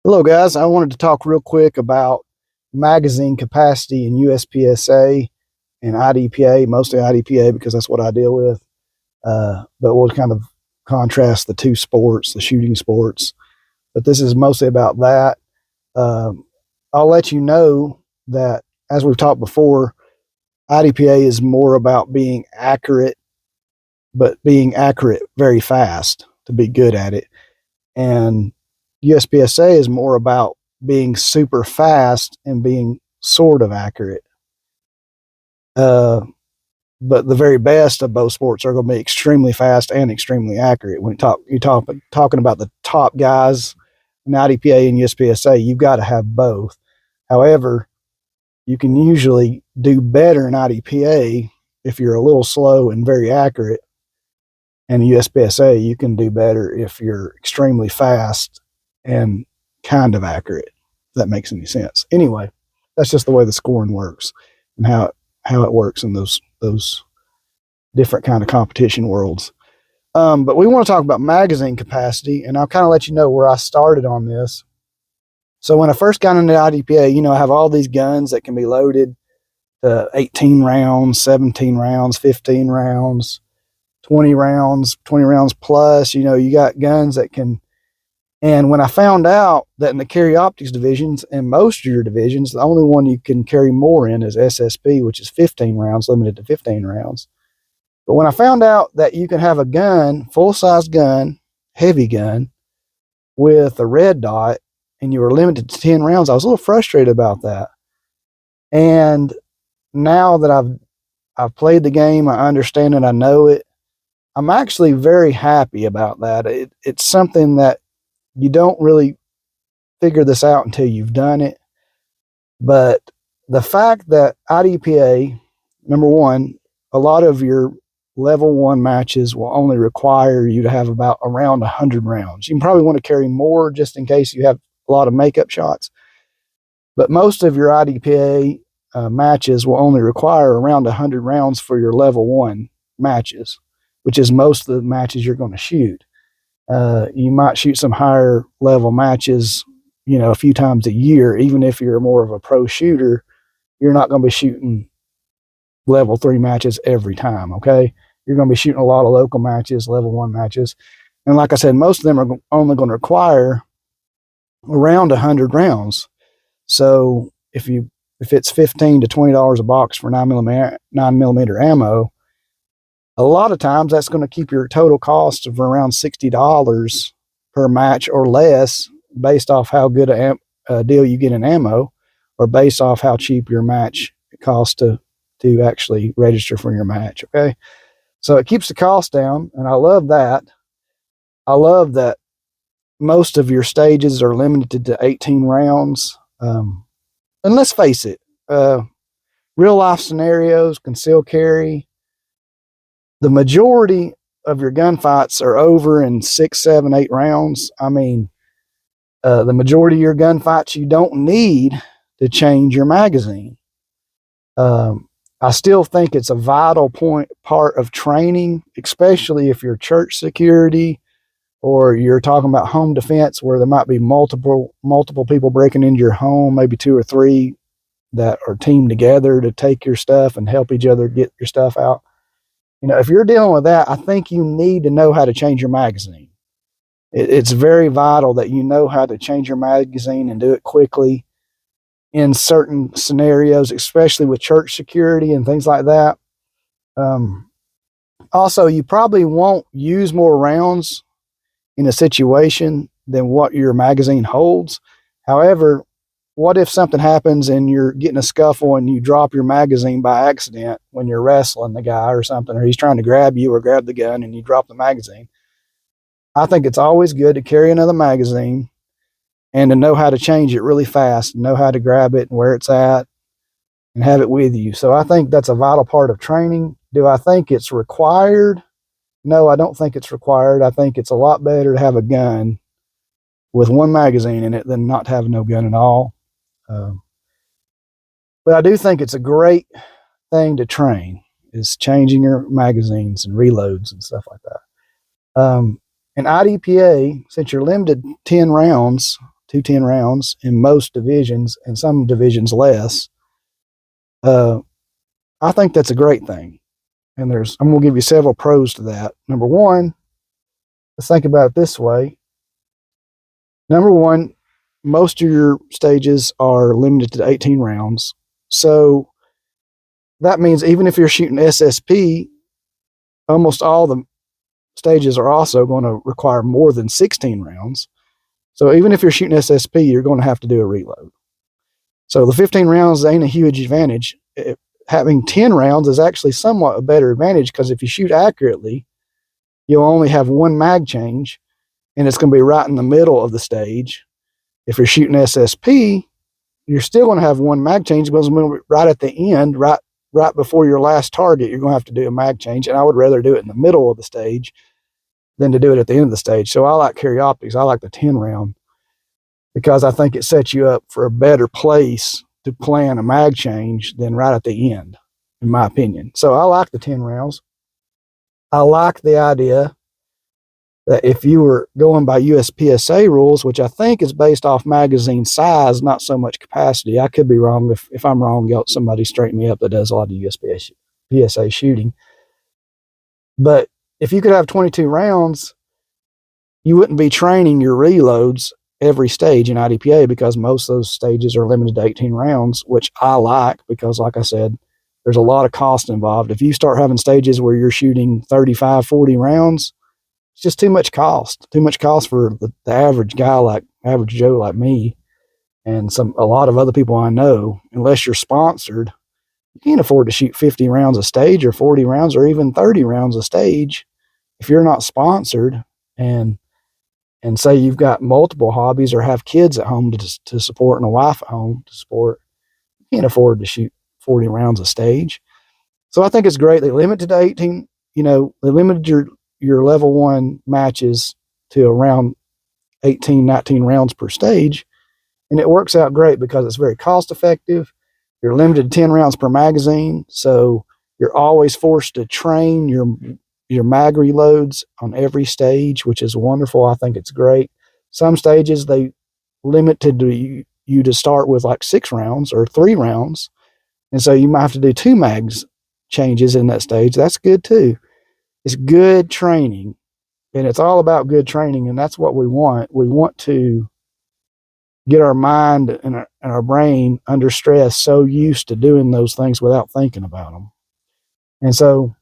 Hello, guys. I wanted to talk real quick about magazine capacity in USPSA and IDPA, mostly IDPA because that's what I deal with. But we'll kind of contrast the two sports, the shooting sports. But this is mostly about that. Um, I'll let you know that, as we've talked before, IDPA is more about being accurate, but being accurate very fast to be good at it. And USPSA is more about being super fast and being sort of accurate. Uh, but the very best of both sports are going to be extremely fast and extremely accurate. When talking about the top guys in IDPA and USPSA, you've got to have both. However, you can usually do better in IDPA if you're a little slow and very accurate. And USPSA, you can do better if you're extremely fast and kind of accurate. If that makes any sense. Anyway, that's just the way the scoring works and how it works in those different kind of competition worlds. But we want to talk about magazine capacity, and I'll kind of let you know where I started on this. So when I first got into IDPA, I have all these guns that can be loaded to 18 rounds, 17 rounds, 15 rounds, 20 rounds plus. You got guns that can. And when I found out that in the carry optics divisions and most of your divisions, the only one you can carry more in is SSP, which is 15 rounds, limited to 15 rounds. But when I found out that you can have a gun, full-size gun, heavy gun, with a red dot, and you were limited to 10 rounds, I was a little frustrated about that. And now that I've played the game, I understand it, I know it, I'm actually very happy about that. It's something that you don't really figure this out until you've done it. But the fact that IDPA, number one, a lot of your level 1 matches will only require you to have about around 100 rounds. You can probably want to carry more just in case you have a lot of makeup shots. But most of your IDPA matches will only require around 100 rounds for your level 1 matches, which is most of the matches you're going to shoot. You might shoot some higher level matches, a few times a year. Even if you're more of a pro shooter, you're not going to be shooting level 3 matches every time. Okay. You're going to be shooting a lot of local matches, level 1 matches. And like I said, most of them are only going to require around 100 rounds. So if it's $15 to $20 a box for 9mm ammo, a lot of times that's going to keep your total cost of around $60 per match or less, based off how good a deal you get in ammo, or based off how cheap your match costs to actually register for your match. Okay. So it keeps the cost down, and I love that. I love that most of your stages are limited to 18 rounds. And let's face it, real life scenarios, concealed carry, the majority of your gunfights are over in 6, 7, 8 rounds. I mean, the majority of your gunfights, you don't need to change your magazine. I still think it's a vital part of training, especially if you're church security or you're talking about home defense, where there might be multiple people breaking into your home, maybe 2 or 3 that are teamed together to take your stuff and help each other get your stuff out. If you're dealing with that, I think you need to know how to change your magazine. It's very vital that you know how to change your magazine and do it quickly in certain scenarios, especially with church security and things like that. Also, you probably won't use more rounds in a situation than what your magazine holds. However, what if something happens and you're getting a scuffle and you drop your magazine by accident when you're wrestling the guy or something, or he's trying to grab you or grab the gun and you drop the magazine? I think it's always good to carry another magazine and to know how to change it really fast, know how to grab it and where it's at and have it with you. So I think that's a vital part of training. Do I think it's required? No, I don't think it's required. I think it's a lot better to have a gun with one magazine in it than not have no gun at all. But I do think it's a great thing to train, is changing your magazines and reloads and stuff like that. In IDPA, since you're limited 10 210 rounds in most divisions, and some divisions less. I think that's a great thing. And I'm going to give you several pros to that. Number one, let's think about it this way. Number one, most of your stages are limited to 18 rounds. So that means even if you're shooting SSP, almost all the stages are also going to require more than 16 rounds. So even if you're shooting SSP, you're going to have to do a reload. So the 15 rounds ain't a huge advantage. Having 10 rounds is actually somewhat a better advantage, because if you shoot accurately, you'll only have one mag change, and it's going to be right in the middle of the stage. If you're shooting SSP, you're still going to have one mag change, because right at the end, right before your last target, you're going to have to do a mag change. And I would rather do it in the middle of the stage than to do it at the end of the stage. So I like carry optics. I like the 10 round, because I think it sets you up for a better place to plan a mag change than right at the end, in my opinion. So I like the 10 rounds. I like the idea that if you were going by USPSA rules, which I think is based off magazine size, not so much capacity. I could be wrong. If I'm wrong, somebody straighten me up that does a lot of USPSA shooting. But if you could have 22 rounds, you wouldn't be training your reloads every stage in IDPA, because most of those stages are limited to 18 rounds, which I like, because like I said, there's a lot of cost involved. If you start having stages where you're shooting 35, 40 rounds, it's just too much cost for the average guy, like average Joe like me, and a lot of other people I know. Unless you're sponsored, you can't afford to shoot 50 rounds a stage, or 40 rounds, or even 30 rounds a stage if you're not sponsored. And say you've got multiple hobbies or have kids at home to support, and a wife at home to support, you can't afford to shoot 40 rounds a stage. So I think it's great. They limited to 18, they limited your level 1 matches to around 18, 19 rounds per stage. And it works out great because it's very cost effective. You're limited to 10 rounds per magazine. So you're always forced to train your mag reloads on every stage, which is wonderful. I think it's great. Some stages, they limited you to start with like 6 rounds or 3 rounds. And so you might have to do 2 mags changes in that stage. That's good too. It's good training, and it's all about good training. And that's what we want. We want to get our mind and our brain under stress, so used to doing those things without thinking about them. And so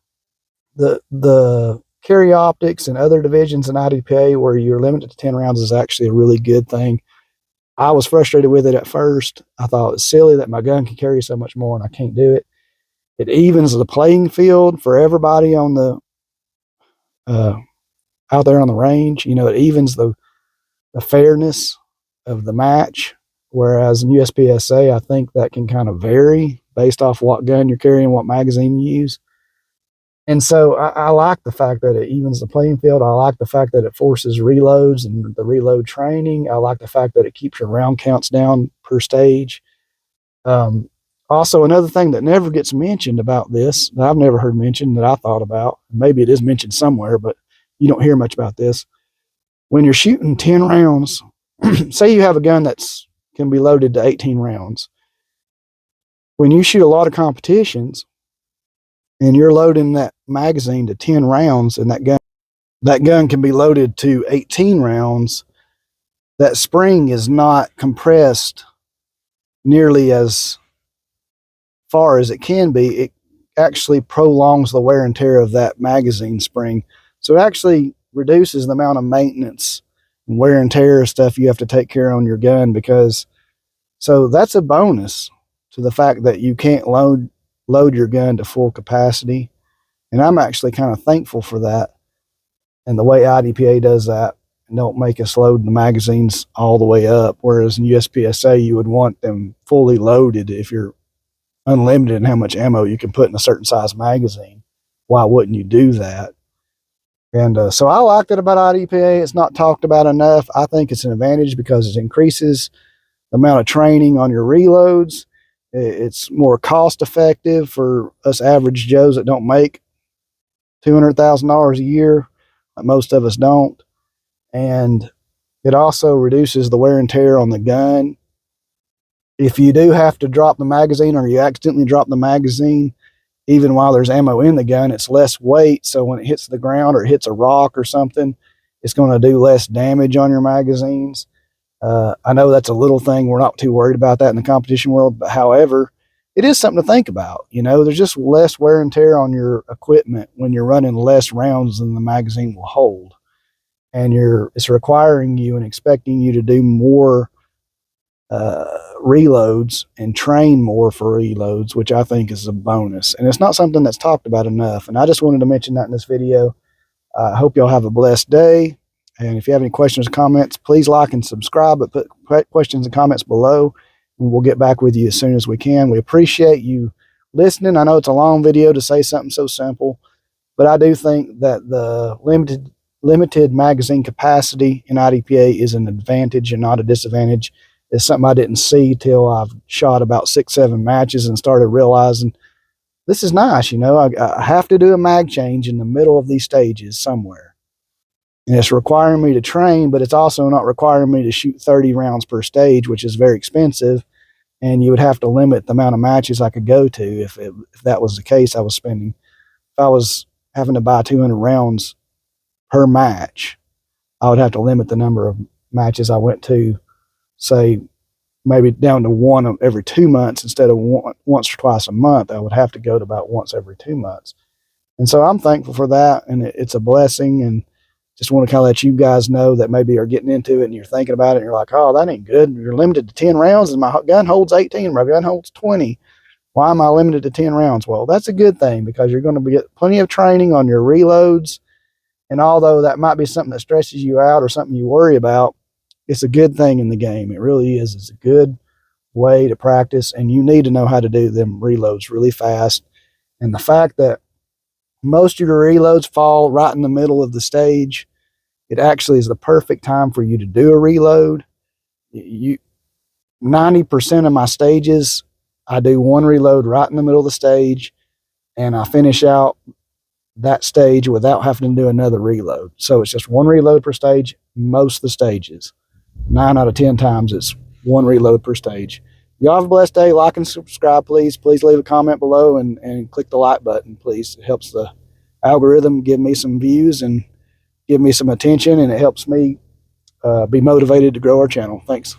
the carry optics and other divisions in IDPA where you're limited to 10 rounds is actually a really good thing. I was frustrated with it at first. I thought it was silly that my gun can carry so much more and I can't do it. It evens the playing field for everybody on the out there on the range. It evens the fairness of the match. Whereas in USPSA, I think that can kind of vary based off what gun you're carrying, what magazine you use. And so I like the fact that it evens the playing field. I like the fact that it forces reloads and the reload training. I like the fact that it keeps your round counts down per stage. Also, another thing that never gets mentioned about this, that I've never heard mentioned, that I thought about, maybe it is mentioned somewhere, but you don't hear much about this. When you're shooting 10 rounds, say you have a gun that's can be loaded to 18 rounds. When you shoot a lot of competitions and you're loading that magazine to 10 rounds, and that gun can be loaded to 18 rounds, that spring is not compressed nearly as far as it can be. It actually prolongs the wear and tear of that magazine spring. So it actually reduces the amount of maintenance and wear and tear stuff you have to take care of on your gun, because so that's a bonus to the fact that you can't load your gun to full capacity. And I'm actually kind of thankful for that, and the way IDPA does that, and don't make us load the magazines all the way up. Whereas in USPSA, you would want them fully loaded if you're unlimited in how much ammo you can put in a certain size magazine. Why wouldn't you do that? And so I like that about IDPA. It's not talked about enough. I think it's an advantage because it increases the amount of training on your reloads. It's more cost effective for us average Joes that don't make $200,000 a year. Most of us don't. And It also reduces the wear and tear on the gun. If you do have to drop the magazine or you accidentally drop the magazine, even while there's ammo in the gun, it's less weight. So when it hits the ground or hits a rock or something, it's going to do less damage on your magazines. I know that's a little thing. We're not too worried about that in the competition world, but however, it is something to think about. There's just less wear and tear on your equipment when you're running less rounds than the magazine will hold. And it's requiring you and expecting you to do more reloads and train more for reloads, which I think is a bonus. And it's not something that's talked about enough. And I just wanted to mention that in this video. I hope y'all have a blessed day. And if you have any questions or comments, please like and subscribe, but put questions and comments below, and we'll get back with you as soon as we can. We appreciate you listening. I know it's a long video to say something so simple, but I do think that the limited magazine capacity in IDPA is an advantage and not a disadvantage. It's something I didn't see till I've shot about 6-7 matches and started realizing this is nice. I have to do a mag change in the middle of these stages somewhere. And it's requiring me to train, but it's also not requiring me to shoot 30 rounds per stage, which is very expensive. And you would have to limit the amount of matches I could go to if that was the case I was spending. If I was having to buy 200 rounds per match, I would have to limit the number of matches I went to, say, maybe down to one every 2 months instead of once or twice a month. I would have to go to about once every 2 months. And so I'm thankful for that, and it's a blessing. And just want to kind of let you guys know that maybe you're getting into it and you're thinking about it and you're like, oh, that ain't good. You're limited to 10 rounds and my gun holds 18, my gun holds 20. Why am I limited to 10 rounds? Well, that's a good thing because you're going to get plenty of training on your reloads. And although that might be something that stresses you out or something you worry about, it's a good thing in the game. It really is. It's a good way to practice, and you need to know how to do them reloads really fast. And the fact that most of your reloads fall right in the middle of the stage, it actually is the perfect time for you to do a reload. 90% of my stages, I do one reload right in the middle of the stage, and I finish out that stage without having to do another reload. So it's just one reload per stage, most of the stages. 9 out of 10 times it's one reload per stage. Y'all have a blessed day. Like and subscribe, please. Please leave a comment below and click the like button, please. It helps the algorithm give me some views and give me some attention, and it helps me be motivated to grow our channel. Thanks.